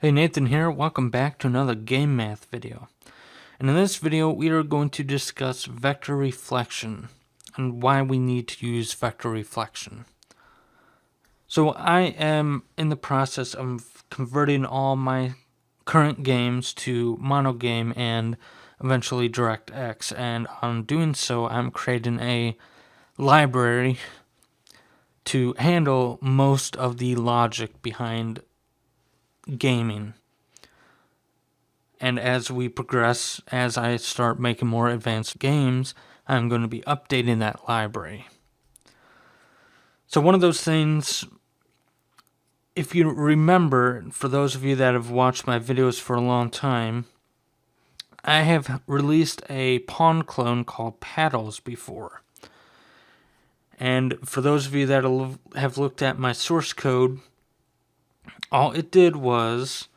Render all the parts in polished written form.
Hey, Nathan here. Welcome back to another game math video. And in this video, we are going to discuss vector reflection and why we need to use vector reflection. So I am in the process of converting all my current games to monogame and eventually DirectX. And on doing so, I'm creating a library to handle most of the logic behind gaming. And as we progress, as I start making more advanced games, I'm going to be updating that library. So one of those things, if you remember, for those of you that have watched my videos for a long time, I have released a pawn clone called Paddles before. And for those of you that have looked at my source code, all it did was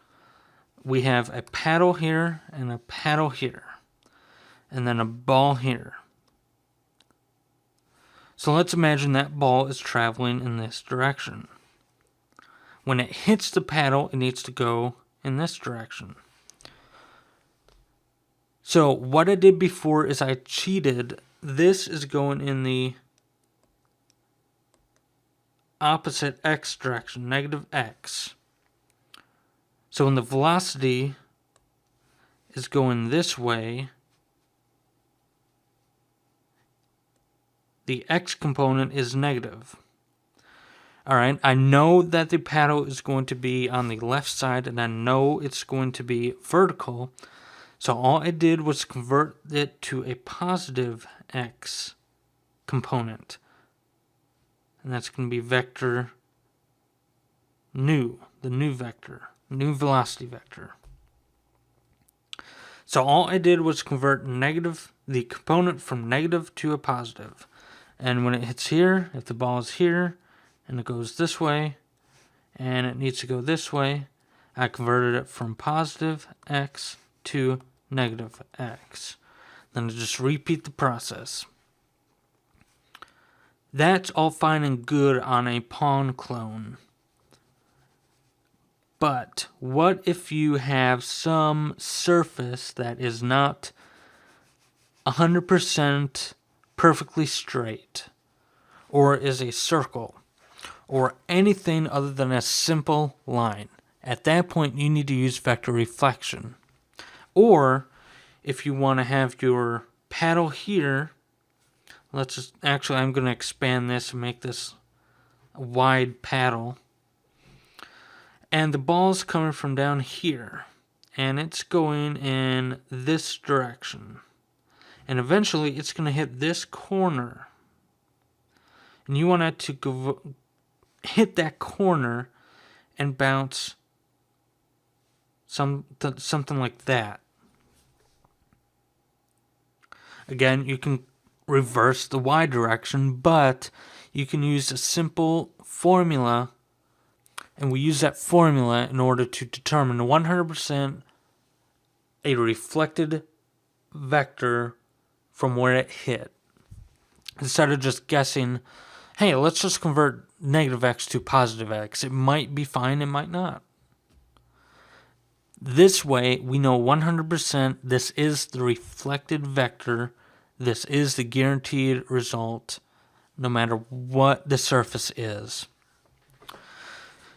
we have a paddle here and a paddle here, and then a ball here. So let's imagine that ball is traveling in this direction. When it hits the paddle, it needs to go in this direction. So what I did before is I cheated. This is going in the opposite x direction, negative x. So when the velocity is going this way, the x component is negative. Alright, I know that the paddle is going to be on the left side, and I know it's going to be vertical. So all I did was convert it to a positive x component. And that's going to be vector new, the new vector, new velocity vector. So all I did was convert the component from negative to a positive. And when it hits here, if the ball is here, and it goes this way, and it needs to go this way, I converted it from positive x to negative x. Then I just repeat the process. That's all fine and good on a pawn clone. But what if you have some surface that is not 100% perfectly straight, or is a circle, or anything other than a simple line? At that point, you need to use vector reflection. Or if you want to have your paddle here, I'm going to expand this and make this a wide paddle. And the ball's coming from down here, and it's going in this direction. And eventually it's going to hit this corner. And you want it to hit that corner and bounce something like that. Again, you can reverse the y direction, but you can use a simple formula, and we use that formula in order to determine 100% a reflected vector from where it hit. Instead of just guessing, hey, let's just convert negative x to positive x. It might be fine, it might not. This way, we know 100% this is the reflected vector. This is the guaranteed result, no matter what the surface is.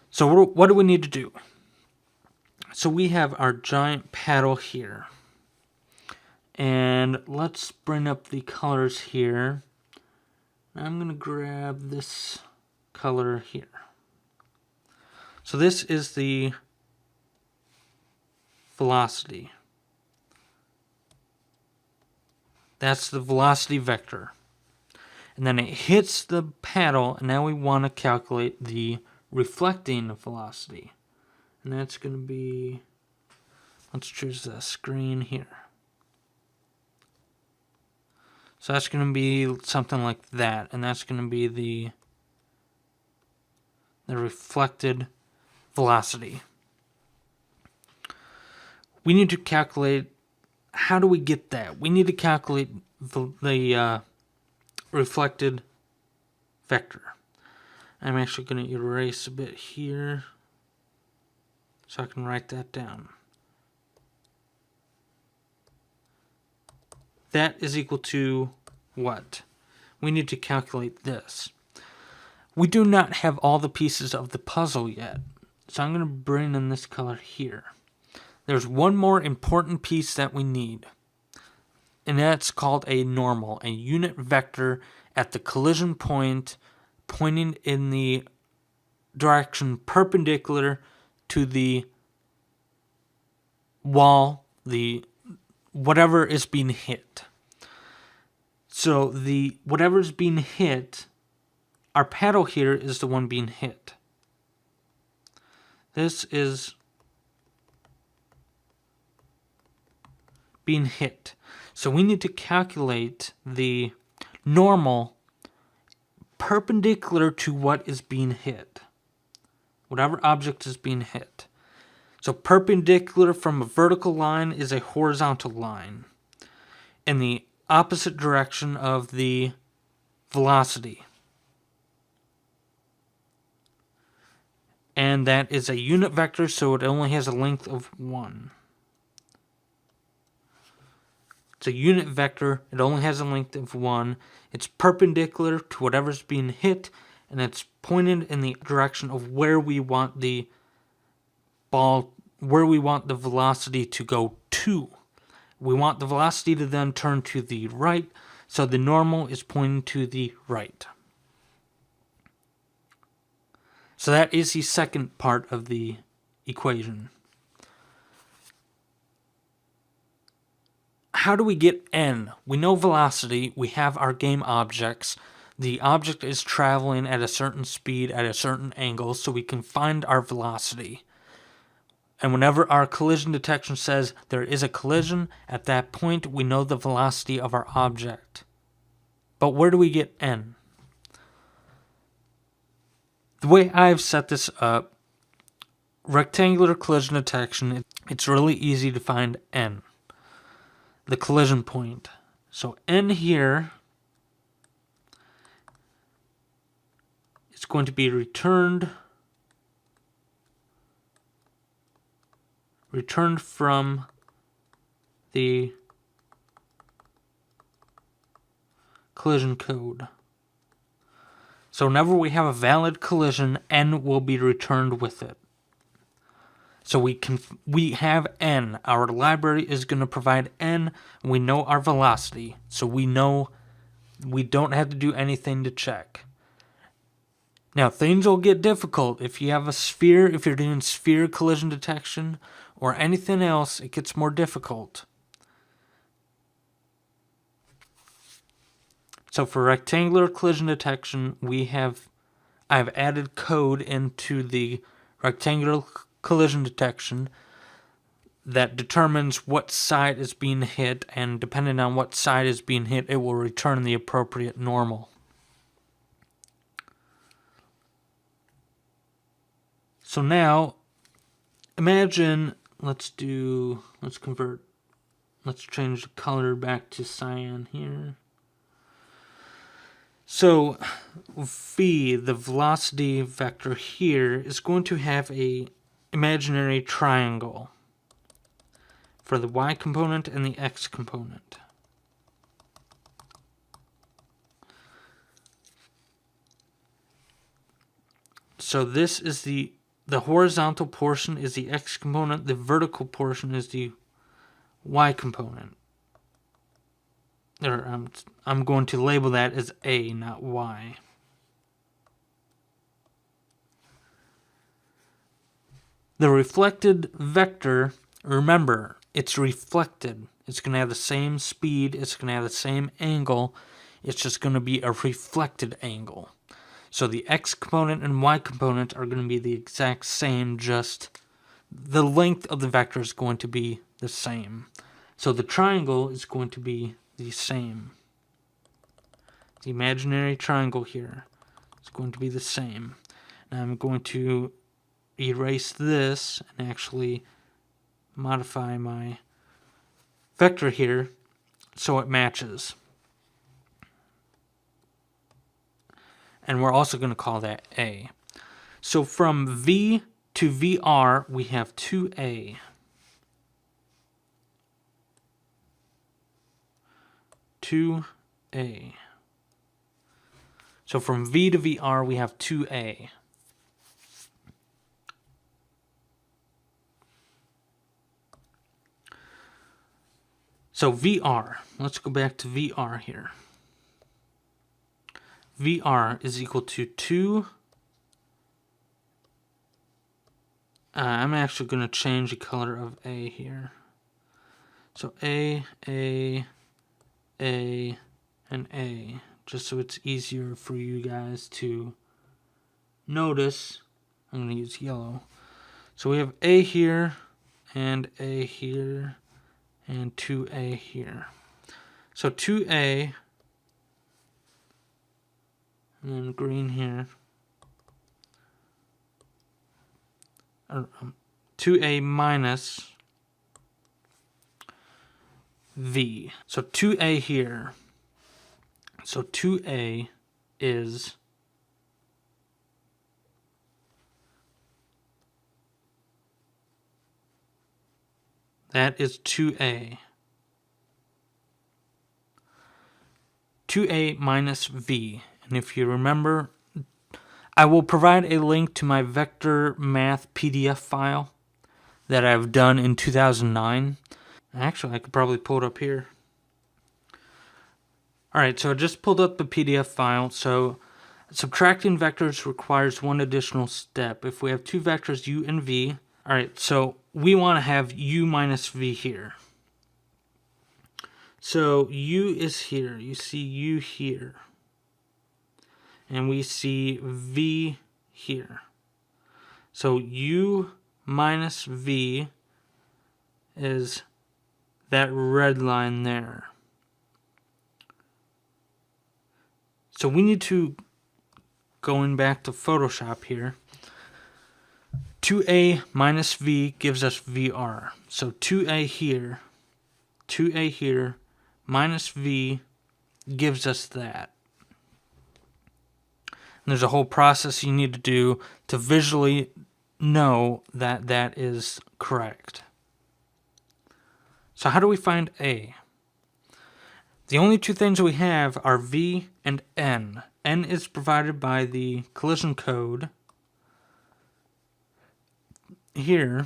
So what do we need to do? So we have our giant paddle here. And let's bring up the colors here. I'm going to grab this color here. So this is the velocity. That's the velocity vector. And then it hits the paddle, and now we want to calculate the reflecting velocity. And that's going to be, let's choose this green here. So that's going to be something like that, and that's going to be the reflected velocity. We need to calculate, how do we get that? We need to calculate the reflected vector. I'm actually going to erase a bit here So I can write that down. That is equal to what? We need to calculate this. We do not have all the pieces of the puzzle yet. So I'm going to bring in this color here. There's one more important piece that we need. And that's called a normal, a unit vector at the collision point pointing in the direction perpendicular to the wall, the whatever is being hit. So the whatever is being hit, our paddle here is the one being hit. This is being hit. So we need to calculate the normal perpendicular to what is being hit. Whatever object is being hit. So perpendicular from a vertical line is a horizontal line in the opposite direction of the velocity. And that is a unit vector, so it only has a length of 1. It's a unit vector, it only has a length of 1. It's perpendicular to whatever's being hit, and it's pointed in the direction of where we want the ball, where we want the velocity to go to. We want the velocity to then turn to the right, so the normal is pointing to the right. So that is the second part of the equation. How do we get n? We know velocity, we have our game objects. The object is traveling at a certain speed at a certain angle, so we can find our velocity. And whenever our collision detection says there is a collision, at that point we know the velocity of our object. But where do we get n? The way I've set this up, rectangular collision detection, it's really easy to find n, the collision point. So n here is going to be returned from the collision code. So whenever we have a valid collision, n will be returned with it. So we have n. Our library is going to provide n. And we know our velocity. So we know we don't have to do anything to check. Now things will get difficult. If you have a sphere, if you're doing sphere collision detection or anything else, it gets more difficult. So for rectangular collision detection, I've added code into the rectangular collision detection that determines what side is being hit, and depending on what side is being hit, it will return the appropriate normal. So now, imagine, let's change the color back to cyan here. So v, the velocity vector here, is going to have a imaginary triangle for the y component and the x component. So this is the horizontal portion is the x component, the vertical portion is the y component. I'm going to label that as A, not Y. The reflected vector, remember, it's reflected. It's going to have the same speed. It's going to have the same angle. It's just going to be a reflected angle. So the X component and Y component are going to be the exact same, just the length of the vector is going to be the same. So the triangle is going to be the same. The imaginary triangle here is going to be the same. Now I'm going to erase this and actually modify my vector here so it matches. And we're also going to call that A. So from V to VR, we have 2A. So from V to VR, we have 2A. So VR, let's go back to VR here. VR is equal to 2. I'm actually going to change the color of A here. So A, and A, just so it's easier for you guys to notice. I'm going to use yellow. So we have A here, and A here, and 2A here. So 2A, and then green here. 2A minus V. So 2A here. So 2A is that is 2A. 2A minus V. And if you remember, I will provide a link to my vector math PDF file that I've done in 2009. Actually, I could probably pull it up here. Alright, so I just pulled up the PDF file. So subtracting vectors requires one additional step. If we have two vectors, u and v, alright, so we want to have u minus v here. So u is here. You see u here. And we see v here. So u minus v is that red line there. So we need to, going back to Photoshop here, 2a minus v gives us VR. So 2a here minus v gives us that. And there's a whole process you need to do to visually know that that is correct. So how do we find A? The only two things we have are V and N. N is provided by the collision code here.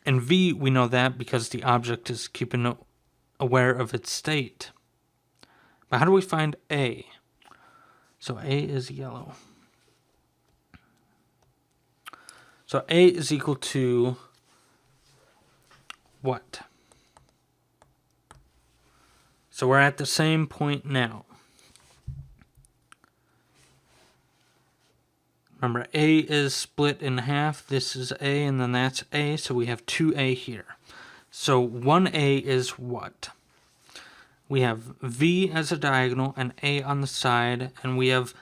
And V, we know that because the object is keeping aware of its state. But how do we find A? So A is yellow. So A is equal to what? So we're at the same point now. Remember, A is split in half. This is A, and then that's A, so we have 2A here. So 1A is what? We have V as a diagonal and A on the side, and we have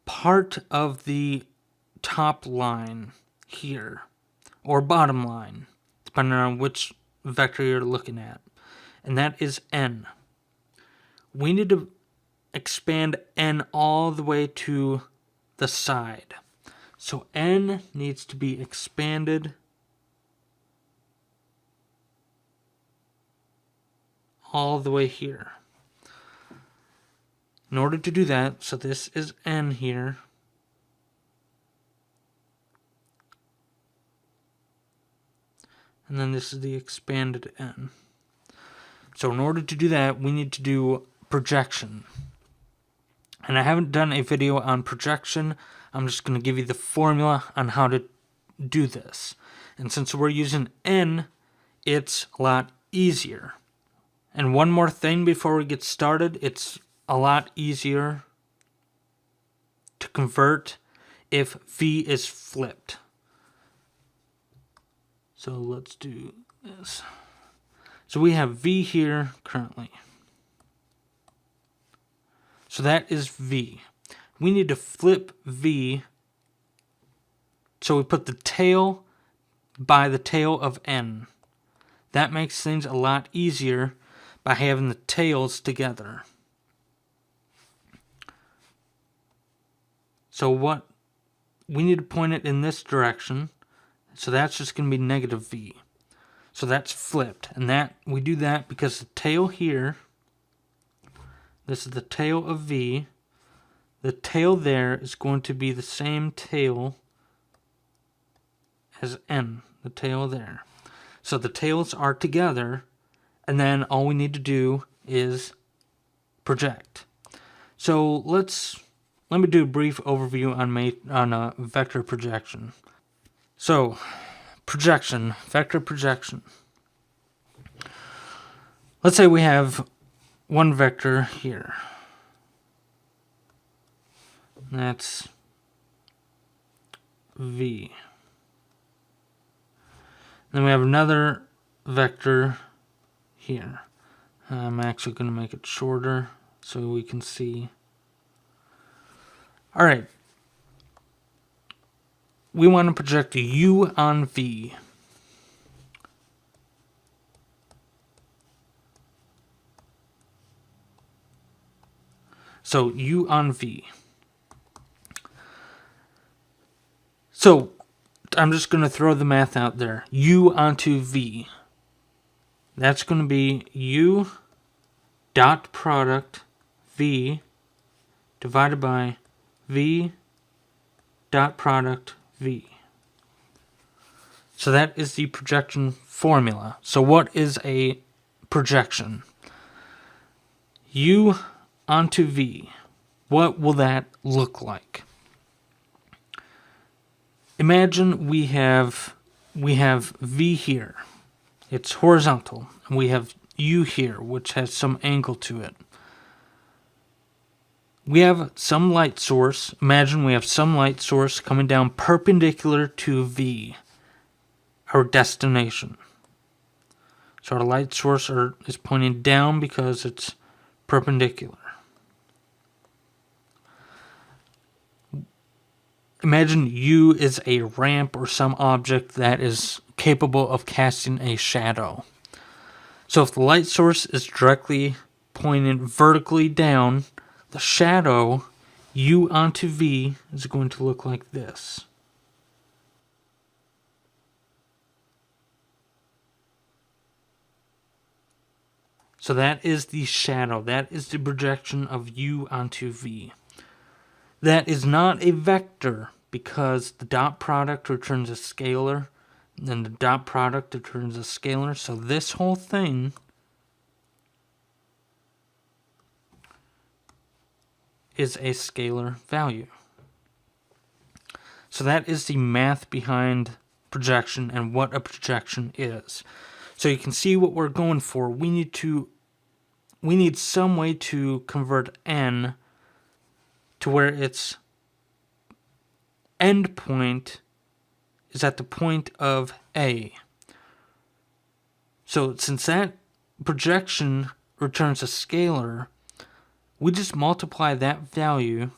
part of the top line here, or bottom line, depending on which vector you're looking at. And that is N. We need to expand N all the way to the side. So N needs to be expanded all the way here. In order to do that, so this is N here. And then this is the expanded N. So in order to do that, we need to do projection. And I haven't done a video on projection. I'm just going to give you the formula on how to do this. And since we're using N, it's a lot easier. And one more thing before we get started, it's a lot easier to convert if V is flipped. So let's do this. So we have V here currently. So that is V. We need to flip V. So we put the tail by the tail of N. That makes things a lot easier by having the tails together. So what we need to point it in this direction. So that's just going to be negative v. So that's flipped. And that we do that because the tail here, this is the tail of v. The tail there is going to be the same tail as n, the tail there. So the tails are together, and then all we need to do is project. So let me do a brief overview on vector projection. So projection, vector projection. Let's say we have one vector here. That's v. Then we have another vector here. I'm actually going to make it shorter so we can see. All right. We want to project u on v. So u on v. So I'm just going to throw the math out there. U onto v. That's going to be u dot product v divided by v dot product v. So that is the projection formula. So what is a projection? U onto v. What will that look like? Imagine we have v here. It's horizontal. And we have u here, which has some angle to it. We have some light source. Imagine we have some light source coming down perpendicular to v, our destination. So our light source is pointing down because it's perpendicular. Imagine u is a ramp or some object that is capable of casting a shadow. So if the light source is directly pointed vertically down, the shadow u onto v is going to look like this. So that is the shadow. That is the projection of u onto v. That is not a vector because the dot product returns a scalar, and the dot product returns a scalar. So this whole thing is a scalar value. So that is the math behind projection and what a projection is. So you can see what we're going for. We need some way to convert n to where its end point is at the point of A. So since that projection returns a scalar, we just multiply that value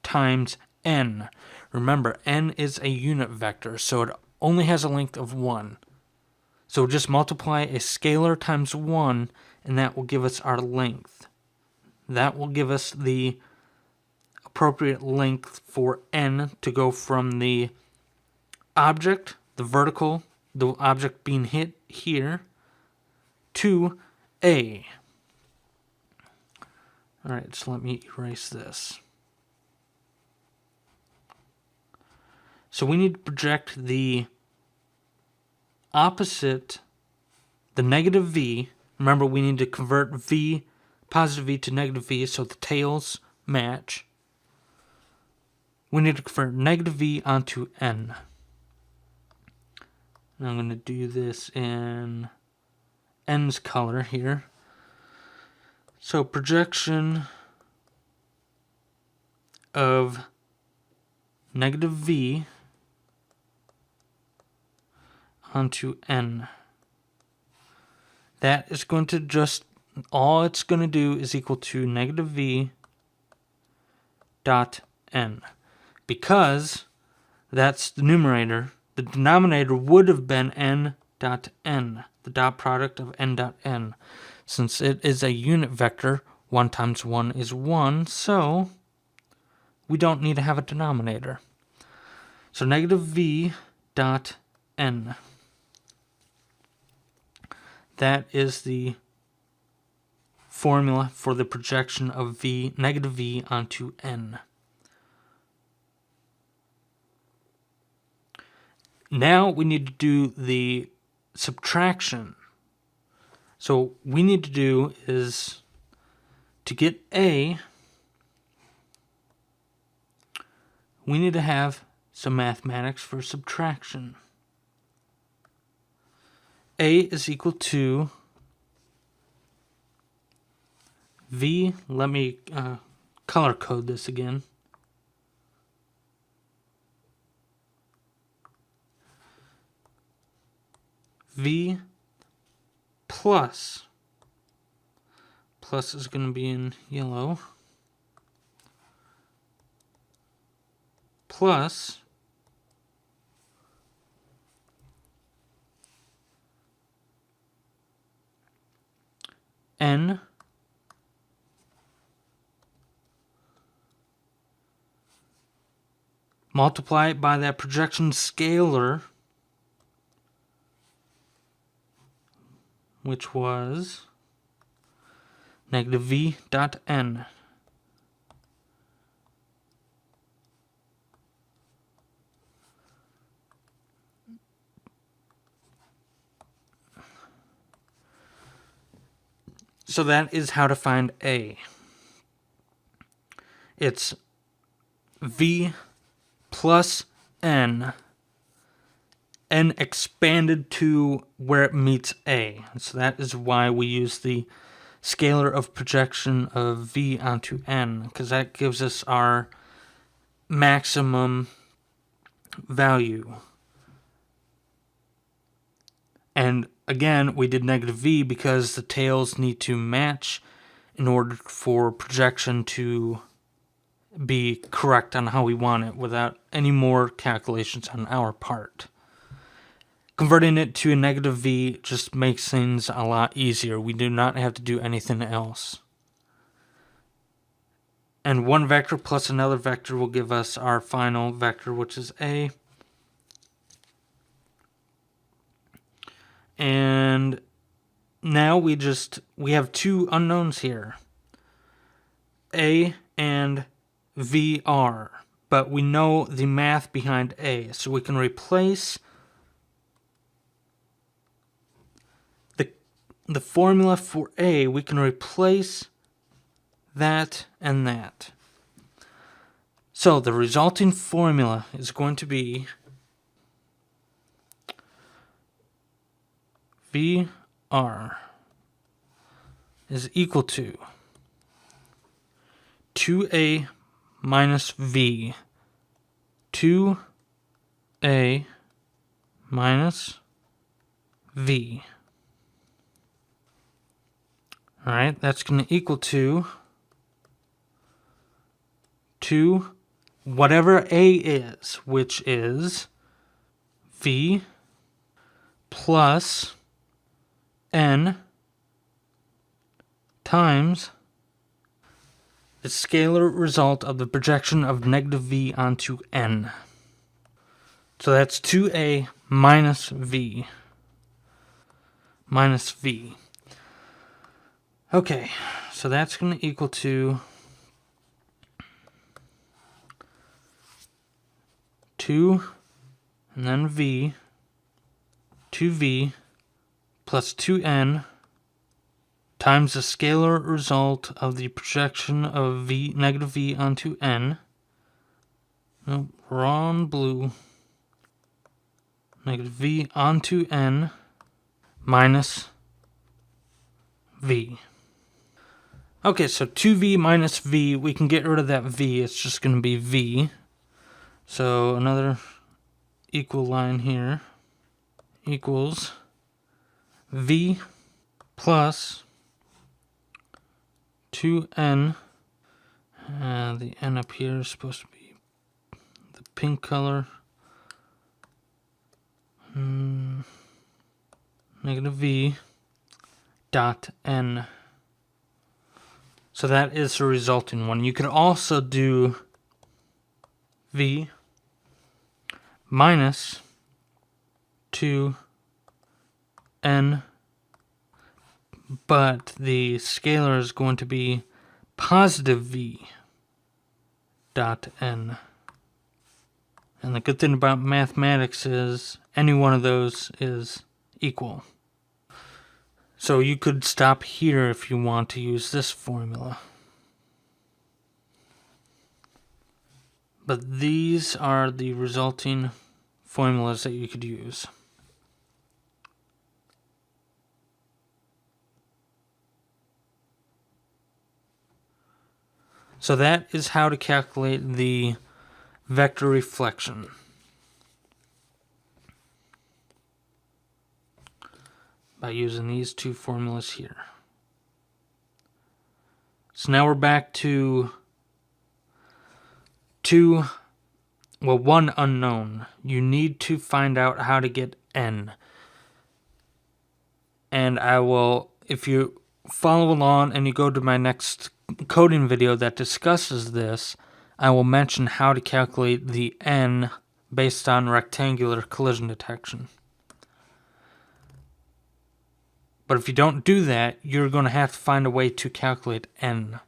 times n. Remember, n is a unit vector, so it only has a length of 1. So just multiply a scalar times 1, and that will give us our length. That will give us the appropriate length for n to go from the object, the vertical, the object being hit here, to A. Alright, so let me erase this. So we need to project the opposite, the negative v. Remember, we need to convert v, positive v to negative v, so the tails match. We need to convert negative v onto n. And I'm going to do this in n's color here. So projection of negative v onto n. That is going to just, all it's going to do is equal to negative v dot n. Because that's the numerator, the denominator would have been n dot n, the dot product of n dot n. Since it is a unit vector, 1 times 1 is 1, so we don't need to have a denominator. So negative v dot n. That is the formula for the projection of v, negative v onto n. Now we need to do the subtraction. So what we need to do is to get a, we need to have some mathematics for subtraction. A is equal to v, let me color code this again. V plus is going to be in yellow, plus n multiply it by that projection scalar, which was negative v dot n. So that is how to find a. It's v plus n expanded to where it meets a. So that is why we use the scalar of projection of v onto n, because that gives us our maximum value. And again, we did negative v because the tails need to match in order for projection to be correct on how we want it without any more calculations on our part. Converting it to a negative v just makes things a lot easier. We do not have to do anything else. And one vector plus another vector will give us our final vector, which is a. And now we have two unknowns here, a and vr, but we know the math behind a, so we can replace the formula for a, we can replace that and that. So the resulting formula is going to be VR is equal to 2a minus v, 2a minus v. All right, that's going to equal to whatever a is, which is v plus n times the scalar result of the projection of negative v onto n. So that's 2a minus v. Okay, so that's going to equal to 2 and then v, 2v plus 2n times the scalar result of the projection of v, negative v onto n. Nope, wrong blue. Negative v onto n minus v. Okay, so 2v minus v, we can get rid of that v. It's just going to be v. So another equal line here equals v plus 2n. The n up here is supposed to be the pink color. Negative v dot n. So that is the resulting one. You could also do v minus 2n, but the scalar is going to be positive v dot n. And the good thing about mathematics is any one of those is equal. So you could stop here if you want to use this formula. But these are the resulting formulas that you could use. So that is how to calculate the vector reflection. By using these two formulas here. So now we're back to one unknown. You need to find out how to get n. And I will, if you follow along and you go to my next coding video that discusses this, I will mention how to calculate the n based on rectangular collision detection. But if you don't do that, you're going to have to find a way to calculate n.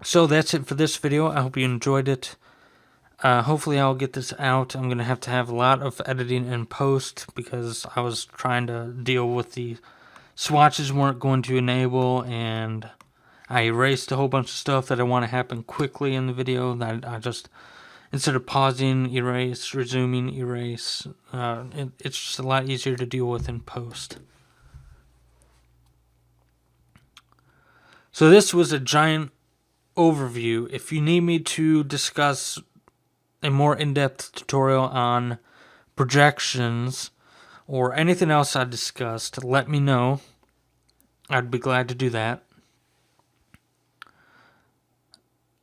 So that's it for this video. I hope you enjoyed it. Hopefully I'll get this out. I'm going to have a lot of editing and post because I was trying to deal with the swatches weren't going to enable, and I erased a whole bunch of stuff that I want to happen quickly in the video. That I just, instead of pausing, erase, resuming, erase, it's just a lot easier to deal with in post. So this was a giant overview. If you need me to discuss a more in-depth tutorial on projections or anything else I discussed, let me know. I'd be glad to do that.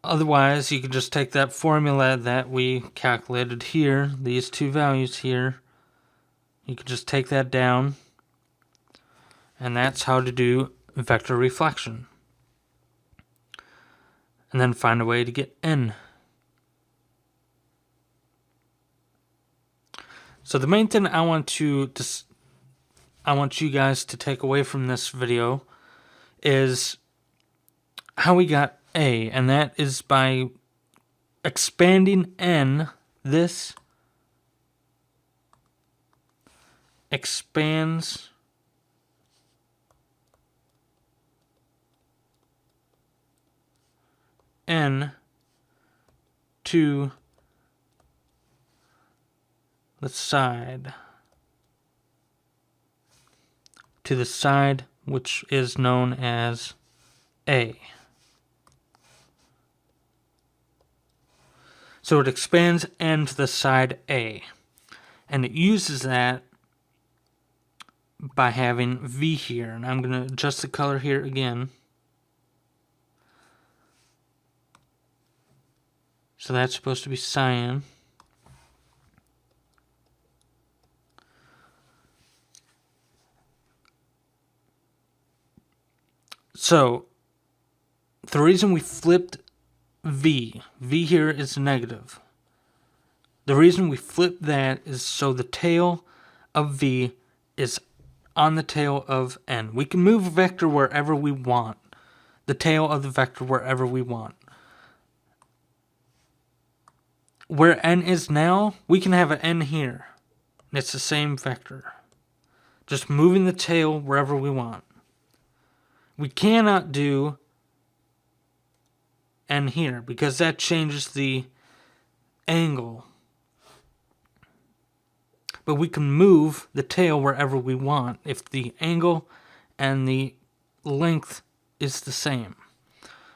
Otherwise, you can just take that formula that we calculated here, these two values here, you can just take that down, and that's how to do vector reflection. And then find a way to get n. So the main thing I want you guys to take away from this video is how we got a, and that is by expanding n. This expands n to the side, which is known as A. So it expands n to the side A, and it uses that by having V here, and I'm going to adjust the color here again. So that's supposed to be cyan. So the reason we flipped V here is negative. The reason we flipped that is so the tail of V is on the tail of N. We can move a vector wherever we want. The tail of the vector wherever we want. Where N is now, we can have an N here. It's the same vector. Just moving the tail wherever we want. We cannot do N here because that changes the angle. But we can move the tail wherever we want if the angle and the length is the same.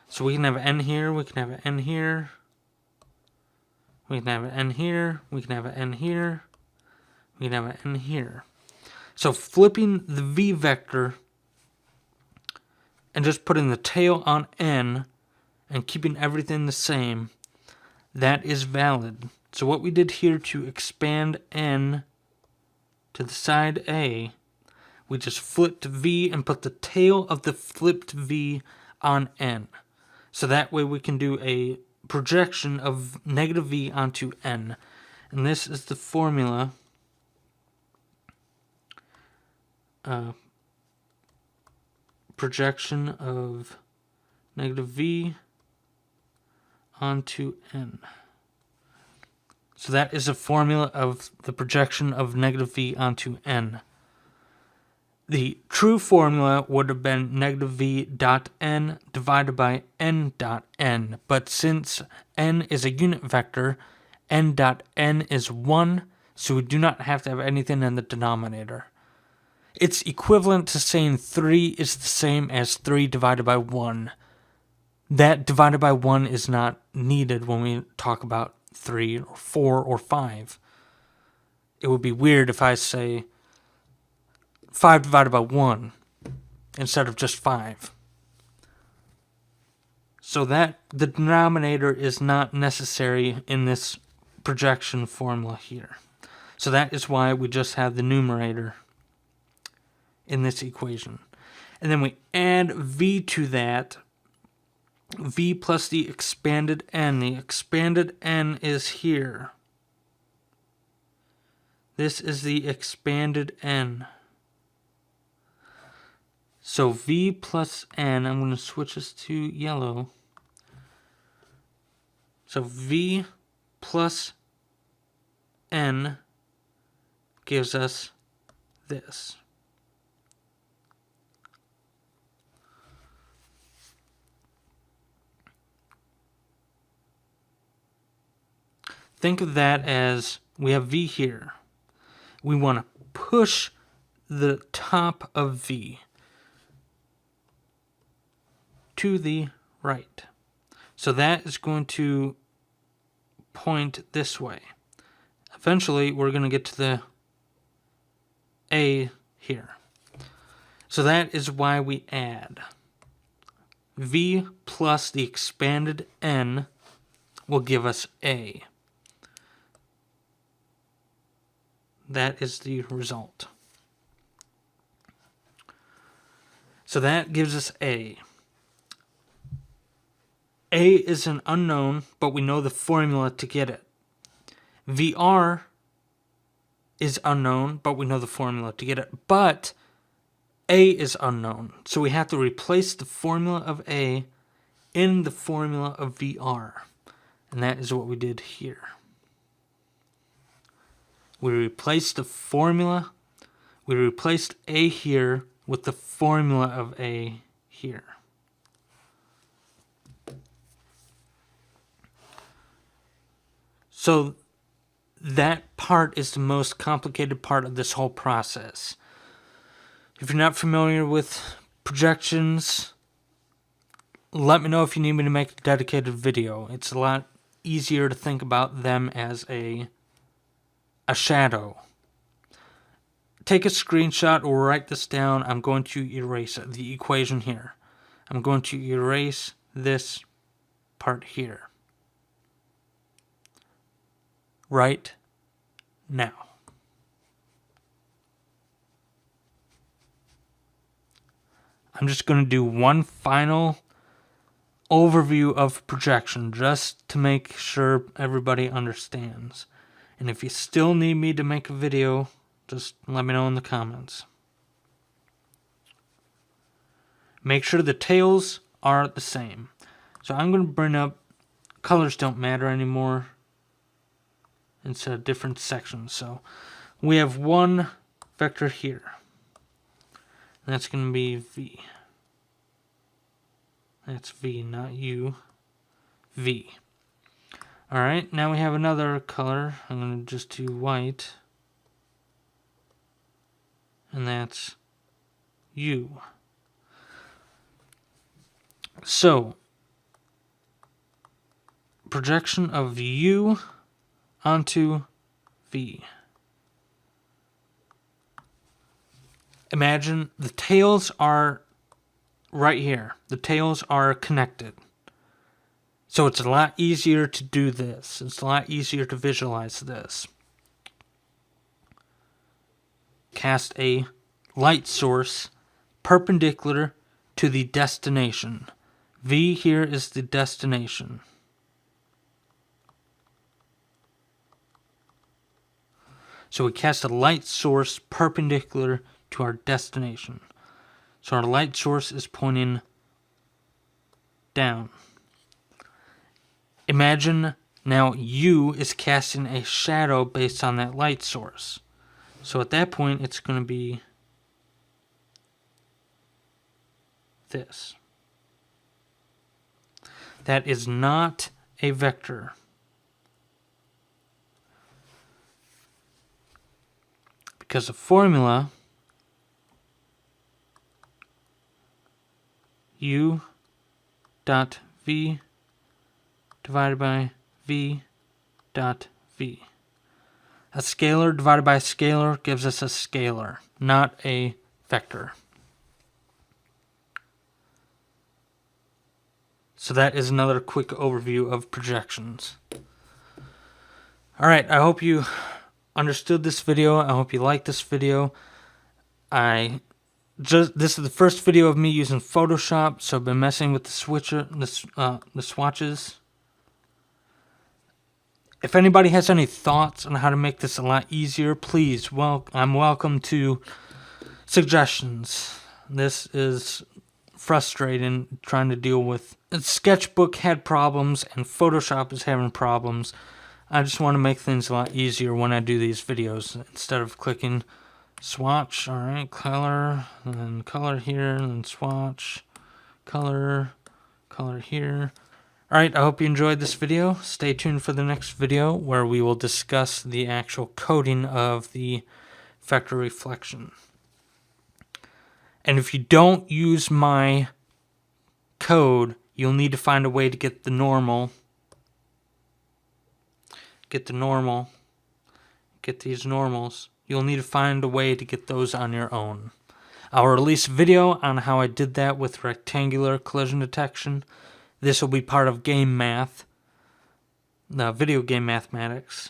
So we can have an N here, we can have an N here, we can have an N here, we can have an N here, we can have an N here. So flipping the V vector and just putting the tail on N and keeping everything the same, that is valid. So what we did here to expand N to the side A, we just flipped V and put the tail of the flipped V on N. So that way we can do a projection of negative v onto n. And this is the formula projection of negative v onto n. So that is a formula of the projection of negative v onto n. The true formula would have been negative v dot n divided by n dot n. But since n is a unit vector, n dot n is 1, so we do not have to have anything in the denominator. It's equivalent to saying 3 is the same as 3 divided by 1. That divided by 1 is not needed when we talk about 3 or 4 or 5. It would be weird if I say 5 divided by 1 instead of just 5. So that the denominator is not necessary in this projection formula here. So that is why we just have the numerator in this equation. And then we add v to that. V plus the expanded n. The expanded n is here. This is the expanded n. So v plus n, I'm going to switch this to yellow. So v plus n gives us this. Think of that as we have v here. We want to push the top of v to the right. So that is going to point this way. Eventually, we're going to get to the a here. So that is why we add. V plus the expanded n will give us a. That is the result. So that gives us a. A is an unknown, but we know the formula to get it. VR is unknown, but we know the formula to get it. But A is unknown, so we have to replace the formula of A in the formula of VR. And that is what we did here. We replaced the formula, we replaced A here with the formula of A here. So that part is the most complicated part of this whole process. If you're not familiar with projections, let me know if you need me to make a dedicated video. It's a lot easier to think about them as a shadow. Take a screenshot or write this down. I'm going to erase it, the equation here. I'm going to erase this part here. Right now. I'm just going to do one final overview of projection just to make sure everybody understands. And if you still need me to make a video, just let me know in the comments. Make sure the tails are the same. So I'm going to bring up colors don't matter anymore instead of different sections. So we have one vector here. And that's going to be V. That's V, not U. V. Alright, now we have another color. I'm going to just do white. And that's U. So, projection of U onto V. Imagine the tails are right here. The tails are connected. So it's a lot easier to do this. It's a lot easier to visualize this. Cast a light source perpendicular to the destination. V here is the destination. So we cast a light source perpendicular to our destination. So our light source is pointing down. Imagine now U is casting a shadow based on that light source. So at that point, it's going to be this. That is not a vector. Because the formula U dot V divided by V dot V. A scalar divided by a scalar gives us a scalar, not a vector. So that is another quick overview of projections. Alright, I hope you understood this video. I hope you liked this video. This is the first video of me using Photoshop, so I've been messing with the swatches. If anybody has any thoughts on how to make this a lot easier, please, I'm welcome to suggestions. This is frustrating trying to deal with. Sketchbook had problems and Photoshop is having problems. I just want to make things a lot easier when I do these videos. Instead of clicking swatch, alright, color, and then color here, and then swatch, color here. Alright, I hope you enjoyed this video. Stay tuned for the next video where we will discuss the actual coding of the vector reflection. And if you don't use my code, you'll need to find a way to get the normal. Get these normals. You'll need to find a way to get those on your own. I'll release a video on how I did that with rectangular collision detection. This will be part of game math, video game mathematics.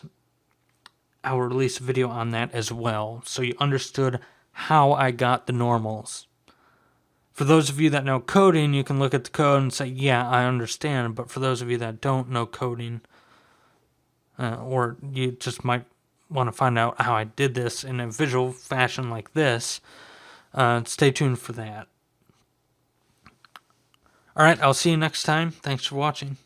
I will release a video on that as well, so you understood how I got the normals. For those of you that know coding, you can look at the code and say, yeah, I understand. But for those of you that don't know coding, or you just might want to find out how I did this in a visual fashion like this, stay tuned for that. Alright, I'll see you next time. Thanks for watching.